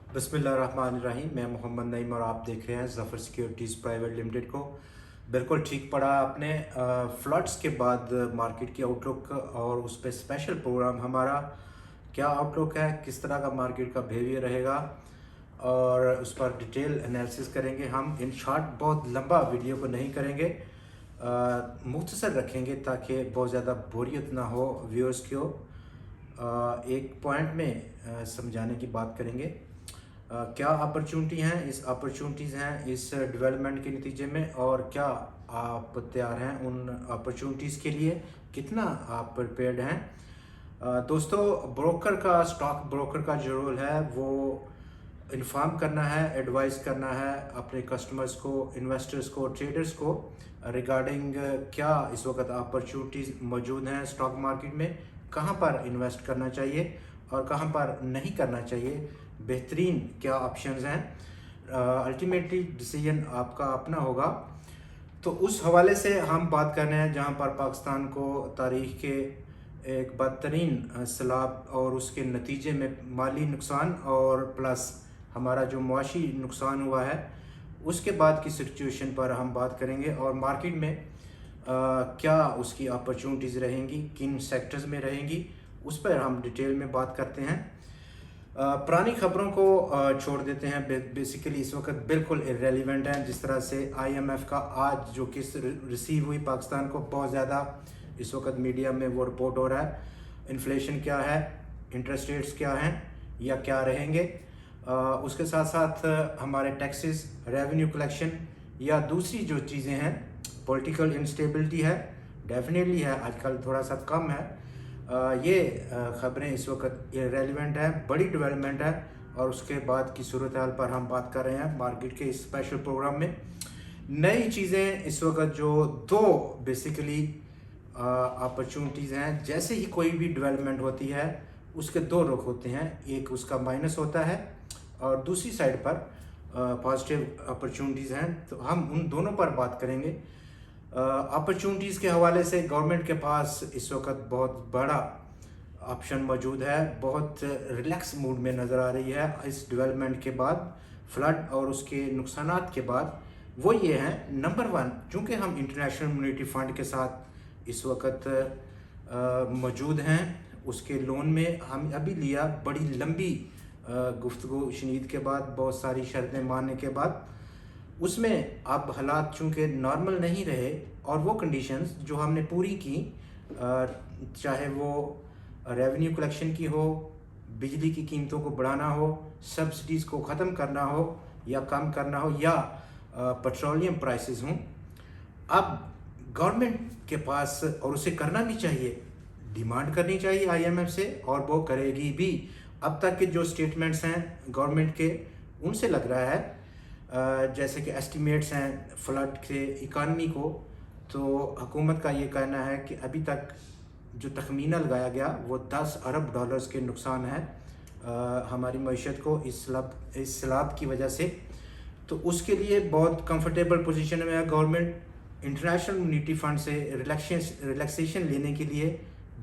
बिस्मिल्लाहिर्रहमानिर्रहीम। मैं मोहम्मद नईम और आप देख रहे हैं ज़फ़र सिक्योरिटीज़ प्राइवेट लिमिटेड को। बिल्कुल ठीक पढ़ा आपने। फ्लड्स के बाद मार्केट की आउटलुक और उस पर स्पेशल प्रोग्राम हमारा क्या आउटलुक है, किस तरह का मार्केट का बिहेवियर रहेगा और उस पर डिटेल एनालिसिस करेंगे। हम इन शॉर्ट बहुत लंबा वीडियो को नहीं करेंगे, मुख्तसर रखेंगे ताकि बहुत ज़्यादा बोरियत ना हो व्यूअर्स को। एक पॉइंट में समझाने की बात करेंगे। क्या अपॉर्चुनिटी हैं, इस अपॉर्चुनिटीज़ हैं इस डेवलपमेंट के नतीजे में, और क्या आप तैयार हैं उन अपॉर्चुनिटीज़ के लिए, कितना आप प्रिपेयर्ड हैं। दोस्तों, ब्रोकर का, स्टॉक ब्रोकर का जो रोल है वो इन्फॉर्म करना है, एडवाइस करना है अपने कस्टमर्स को, इन्वेस्टर्स को, ट्रेडर्स को रिगार्डिंग क्या इस वक्त अपॉर्चुनिटीज़ मौजूद हैं स्टॉक मार्केट में, कहां पर इन्वेस्ट करना चाहिए और कहां पर नहीं करना चाहिए, बेहतरीन क्या ऑप्शंस हैं। अल्टीमेटली डिसीजन आपका अपना होगा। तो उस हवाले से हम बात कर रहे हैं जहां पर पाकिस्तान को तारीख के एक बदतरीन सैलाब और उसके नतीजे में माली नुकसान और प्लस हमारा जो मुआशी नुकसान हुआ है उसके बाद की सिचुएशन पर हम बात करेंगे, और मार्केट में क्या उसकी अपॉर्चुनिटीज़ रहेंगी, किन सेक्टर्स में रहेंगी, उस पर हम डिटेल में बात करते हैं। पुरानी खबरों को छोड़ देते हैं, बेसिकली इस वक्त बिल्कुल इरेलीवेंट हैं। जिस तरह से आईएमएफ का आज जो किस्त रिसीव हुई पाकिस्तान को, बहुत ज़्यादा इस वक्त मीडिया में वो रिपोर्ट हो रहा है। इन्फ्लेशन क्या है, इंटरेस्ट रेट्स क्या हैं या क्या रहेंगे, उसके साथ साथ हमारे टैक्सेस, रेवेन्यू कलेक्शन या दूसरी जो चीज़ें हैं, पॉलिटिकल इंस्टेबिलिटी है, डेफिनेटली है, आजकल थोड़ा सा कम है। ये ख़बरें इस वक्त रेलिवेंट हैं, बड़ी डेवलपमेंट है, और उसके बाद की सूरत हाल पर हम बात कर रहे हैं मार्केट के इस स्पेशल प्रोग्राम में। नई चीज़ें इस वक्त जो दो बेसिकली अपॉर्चुनिटीज़ हैं, जैसे ही कोई भी डेवलपमेंट होती है उसके दो रुख होते हैं, एक उसका माइनस होता है और दूसरी साइड पर पॉजिटिव अपॉर्चुनिटीज़ हैं। तो हम उन दोनों पर बात करेंगे। अपॉर्चुनिटीज़ के हवाले से गवर्नमेंट के पास इस वक्त बहुत बड़ा ऑप्शन मौजूद है, बहुत रिलैक्स मूड में नज़र आ रही है इस डेवलपमेंट के बाद, फ्लड और उसके नुकसानात के बाद। वो ये हैं, नंबर वन, चूँकि हम इंटरनेशनल मॉनेटरी फ़ंड के साथ इस वक्त मौजूद हैं, उसके लोन में हम अभी लिया, बड़ी लंबी गुफ्तगू शनीद के बाद, बहुत सारी शर्तें मानने के बाद, उसमें अब हालात चूँकि नॉर्मल नहीं रहे, और वो कंडीशंस जो हमने पूरी की, चाहे वो रेवेन्यू कलेक्शन की हो, बिजली की कीमतों को बढ़ाना हो, सब्सिडीज़ को ख़त्म करना हो या कम करना हो, या पेट्रोलियम प्राइसेस हों, अब गवर्नमेंट के पास, और उसे करना भी चाहिए, डिमांड करनी चाहिए आईएमएफ से, और वो करेगी भी। अब तक के जो स्टेटमेंट्स हैं गवर्नमेंट के, उनसे लग रहा है जैसे कि एस्टिमेट्स हैं फ्लड के इकानमी को, तो हुकूमत का ये कहना है कि अभी तक जो तखमीना लगाया गया वो 10 अरब डॉलर्स के नुकसान है हमारी मईशत को इस सैलाब की वजह से। तो उसके लिए बहुत कंफर्टेबल पोजीशन में है गवर्नमेंट। इंटरनेशनल मॉनेटरी फंड से रिलैक्सेशन लेने के लिए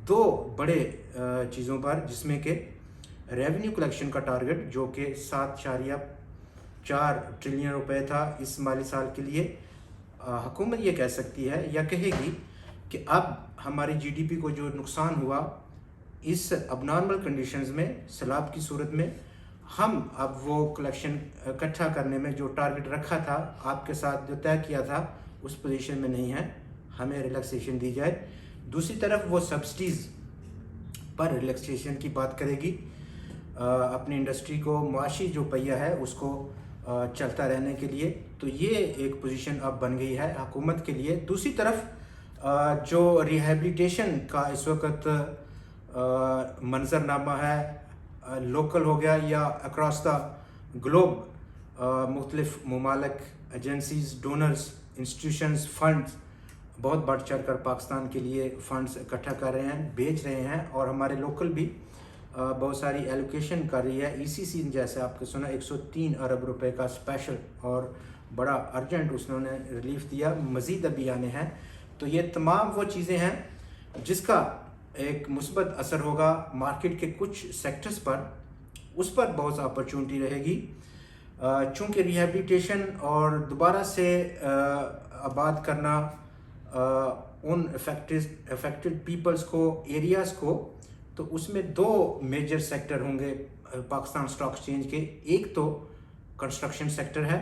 दो बड़े चीज़ों पर, जिसमें कि रेवेन्यू कलेक्शन का टारगेट जो कि 7.4 ट्रिलियन रुपए था इस माली साल के लिए, हुकूमत ये कह सकती है या कहेगी कि अब हमारी जीडीपी को जो नुकसान हुआ इस अबनॉर्मल कंडीशंस में, सैलाब की सूरत में, हम अब वो कलेक्शन इकट्ठा करने में जो टारगेट रखा था, आपके साथ जो तय किया था, उस पोजीशन में नहीं है, हमें रिलैक्सेशन दी जाए। दूसरी तरफ वो सब्सिडीज़ पर रिलैक्सेशन की बात करेगी, अपनी इंडस्ट्री को, मुआशी जो पहिया है उसको चलता रहने के लिए। तो ये एक पोजीशन अब बन गई है हुकूमत के लिए। दूसरी तरफ जो रिहेबिलिटेशन का इस वक्त मंजरनामा है, लोकल हो गया या अक्रॉस द ग्लोब, मुख्तलिफ ममालिक, एजेंसीज, डोनर्स, इंस्टीट्यूशंस, फंड्स बहुत बढ़ चढ़ कर पाकिस्तान के लिए फ़ंड्स इकट्ठा कर रहे हैं, बेच रहे हैं, और हमारे लोकल भी बहुत सारी एलोकेशन कर रही है। ईसीसी जैसे आपको सुना 103 अरब रुपए का स्पेशल और बड़ा अर्जेंट उसने रिलीफ दिया, मज़ीद अभी आने हैं। तो ये तमाम वो चीज़ें हैं जिसका एक मुस्बत असर होगा मार्केट के कुछ सेक्टर्स पर, उस पर बहुत अपॉर्चुनिटी रहेगी। चूँकि रिहैबिलिटेशन और दोबारा से आबाद करना उन अफेक्टेड पीपल्स को, एरियाज़ को, तो उसमें दो मेजर सेक्टर होंगे पाकिस्तान स्टॉक एक्सचेंज के। एक तो कंस्ट्रक्शन सेक्टर है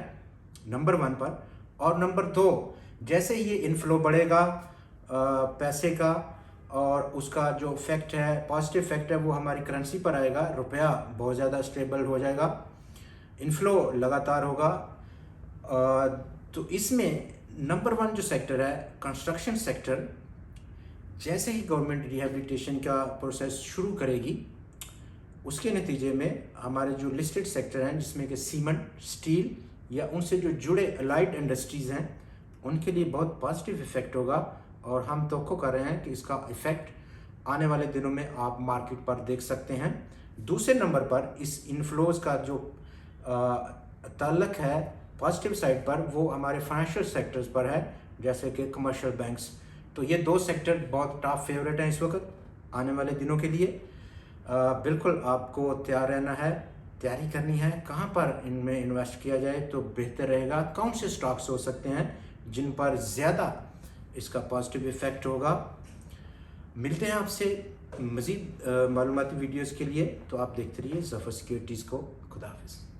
नंबर 1 पर, और नंबर 2 जैसे ये इनफ्लो बढ़ेगा पैसे का, और उसका जो इफेक्ट है, पॉजिटिव इफेक्ट है, वो हमारी करेंसी पर आएगा। रुपया बहुत ज़्यादा स्टेबल हो जाएगा, इनफ्लो लगातार होगा। तो इसमें नंबर 1 जो सेक्टर है कंस्ट्रक्शन सेक्टर, जैसे ही गवर्नमेंट रिहैबिलिटेशन का प्रोसेस शुरू करेगी, उसके नतीजे में हमारे जो लिस्टेड सेक्टर हैं जिसमें कि सीमेंट, स्टील या उनसे जो जुड़े अलाइड इंडस्ट्रीज़ हैं, उनके लिए बहुत पॉजिटिव इफेक्ट होगा। और हम तवक्को कर रहे हैं कि इसका इफेक्ट आने वाले दिनों में आप मार्केट पर देख सकते हैं। दूसरे नंबर पर इस इनफ्लोज का जो ताल्लुक है पॉजिटिव साइड पर, वो हमारे फाइनेंशियल सेक्टर्स पर है, जैसे कि कमर्शियल बैंक्स। तो ये 2 सेक्टर बहुत टॉप फेवरेट हैं इस वक्त आने वाले दिनों के लिए। बिल्कुल आपको तैयार रहना है, तैयारी करनी है कहाँ पर इनमें इन्वेस्ट किया जाए तो बेहतर रहेगा, कौन से स्टॉक्स हो सकते हैं जिन पर ज़्यादा इसका पॉजिटिव इफेक्ट होगा। मिलते हैं आपसे मज़ीद मालूमाती वीडियोज़ के लिए, तो आप देखते रहिए ज़फ़र सिक्योरिटीज़ को। खुदा हाफिज़।